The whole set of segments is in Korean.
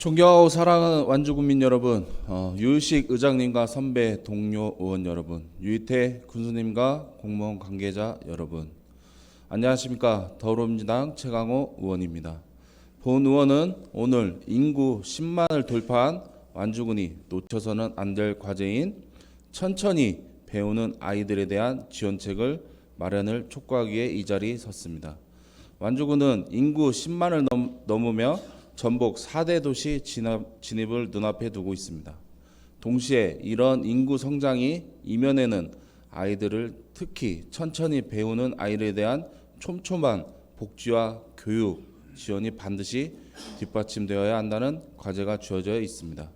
존경하고 사랑하는 완주군민 여러분, 유유식 의장님과 선배 동료 의원 여러분, 유이태 군수님과 공무원 관계자 여러분, 안녕하십니까. 더불어민주당 최강호 의원입니다. 본 의원은 오늘 인구 10만을 돌파한 완주군이 놓쳐서는 안 될 과제인 천천히 배우는 아이들에 대한 지원책을 마련을 촉구하기 위해 이 자리에 섰습니다. 완주군은 인구 10만을 넘으며 전북 4대 도시 진입을 눈앞에 두고 있습니다. 동시에 이런 인구 성장이 이면에는 아이들을 특히 천천히 배우는 아이들에 대한 촘촘한 복지와 교육 지원이 반드시 뒷받침되어야 한다는 과제가 주어져 있습니다.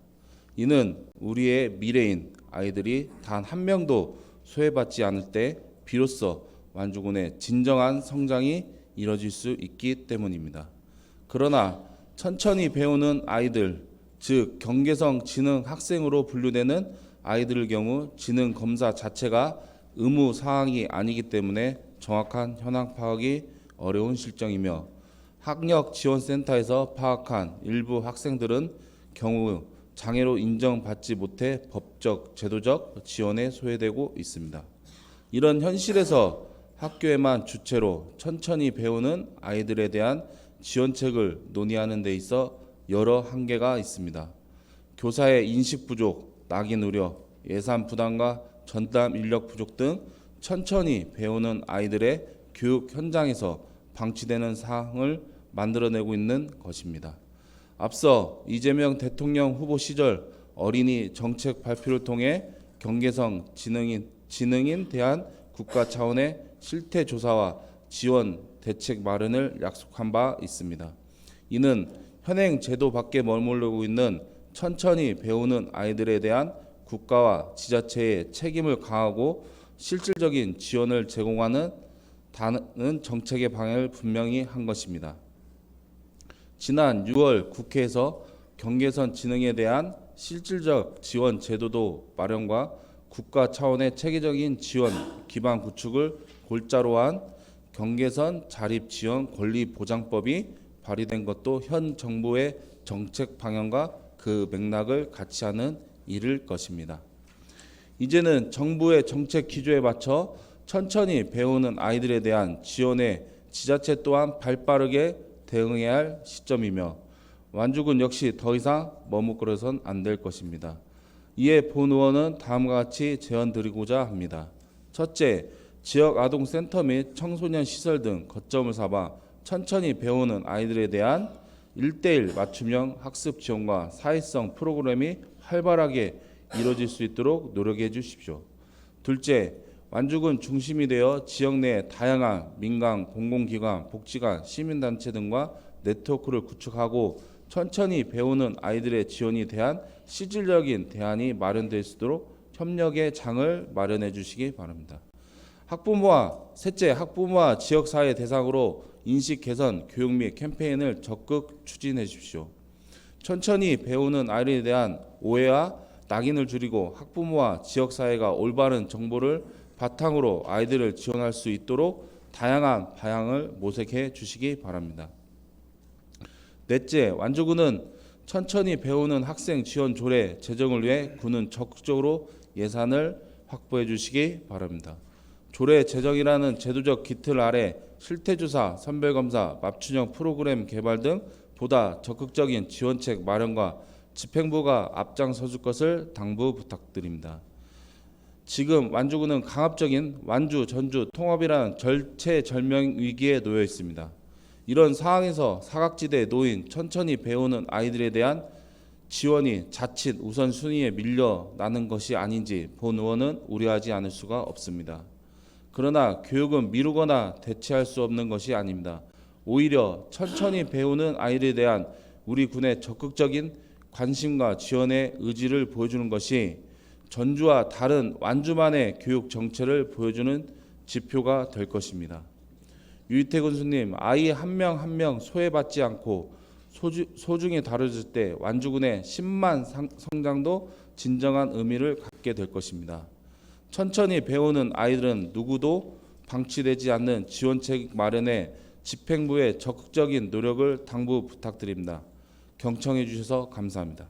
이는 우리의 미래인 아이들이 단 한 명도 소외받지 않을 때 비로소 완주군의 진정한 성장이 이뤄질 수 있기 때문입니다. 그러나 천천히 배우는 아이들, 즉 경계성 지능 학생으로 분류되는 아이들의 경우 지능 검사 자체가 의무 사항이 아니기 때문에 정확한 현황 파악이 어려운 실정이며 학력지원센터에서 파악한 일부 학생들은 경우 장애로 인정받지 못해 법적, 제도적 지원에 소외되고 있습니다. 이런 현실에서 학교에만 주체로 천천히 배우는 아이들에 대한 지원책을 논의하는 데 있어 여러 한계가 있습니다. 교사의 인식 부족, 낙인 우려, 예산 부담과 전담 인력 부족 등 천천히 배우는 아이들의 교육 현장에서 방치되는 사항을 만들어내고 있는 것입니다. 앞서 이재명 대통령 후보 시절 어린이 정책 발표를 통해 경계성 지능인 대한 국가 차원의 실태 조사와 지원 대책 마련을 약속한 바 있습니다. 이는 현행 제도 밖에 머무르고 있는 천천히 배우는 아이들에 대한 국가와 지자체의 책임을 강화하고 실질적인 지원을 제공하는 다른 정책의 방향을 분명히 한 것입니다. 지난 6월 국회에서 경계선 지능에 대한 실질적 지원 제도도 마련과 국가 차원의 체계적인 지원 기반 구축을 골자로 한 경계선 자립지원 권리보장법이 발의된 것도 현 정부의 정책 방향과 그 맥락을 같이 하는 일일 것입니다. 이제는 정부의 정책 기조에 맞춰 천천히 배우는 아이들에 대한 지원에 지자체 또한 발빠르게 대응해야 할 시점이며 완주군 역시 더 이상 머뭇거려선 안 될 것입니다. 이에 본 의원은 다음과 같이 제안 드리고자 합니다. 첫째, 지역 아동센터 및 청소년 시설 등 거점을 삼아 천천히 배우는 아이들에 대한 1:1 맞춤형 학습 지원과 사회성 프로그램이 활발하게 이루어질 수 있도록 노력해 주십시오. 둘째, 완주군 중심이 되어 지역 내 다양한 민간, 공공기관, 복지관, 시민단체 등과 네트워크를 구축하고 천천히 배우는 아이들의 지원에 대한 실질적인 대안이 마련될 수 있도록 협력의 장을 마련해 주시기 바랍니다. 셋째, 학부모와 지역사회 대상으로 인식 개선, 교육 및 캠페인을 적극 추진해 주십시오. 천천히 배우는 아이들에 대한 오해와 낙인을 줄이고 학부모와 지역사회가 올바른 정보를 바탕으로 아이들을 지원할 수 있도록 다양한 방향을 모색해 주시기 바랍니다. 넷째, 완주군은 천천히 배우는 학생 지원 조례 제정을 위해 군은 적극적으로 예산을 확보해 주시기 바랍니다. 조례 제정이라는 제도적 기틀 아래 실태조사, 선별검사, 맞춤형 프로그램 개발 등 보다 적극적인 지원책 마련과 집행부가 앞장서줄 것을 당부 부탁드립니다. 지금 완주군은 강압적인 완주, 전주 통합이라는 절체절명 위기에 놓여 있습니다. 이런 상황에서 사각지대에 놓인 천천히 배우는 아이들에 대한 지원이 자칫 우선순위에 밀려나는 것이 아닌지 본 의원은 우려하지 않을 수가 없습니다. 그러나 교육은 미루거나 대체할 수 없는 것이 아닙니다. 오히려 천천히 배우는 아이들에 대한 우리 군의 적극적인 관심과 지원의 의지를 보여주는 것이 전주와 다른 완주만의 교육 정체를 보여주는 지표가 될 것입니다. 유이태 군수님, 아이 한 명 한 명 소외받지 않고 소중히 다뤄질 때 완주군의 10만 성장도 진정한 의미를 갖게 될 것입니다. 천천히 배우는 아이들은 누구도 방치되지 않는 지원책 마련에 집행부의 적극적인 노력을 당부 부탁드립니다. 경청해 주셔서 감사합니다.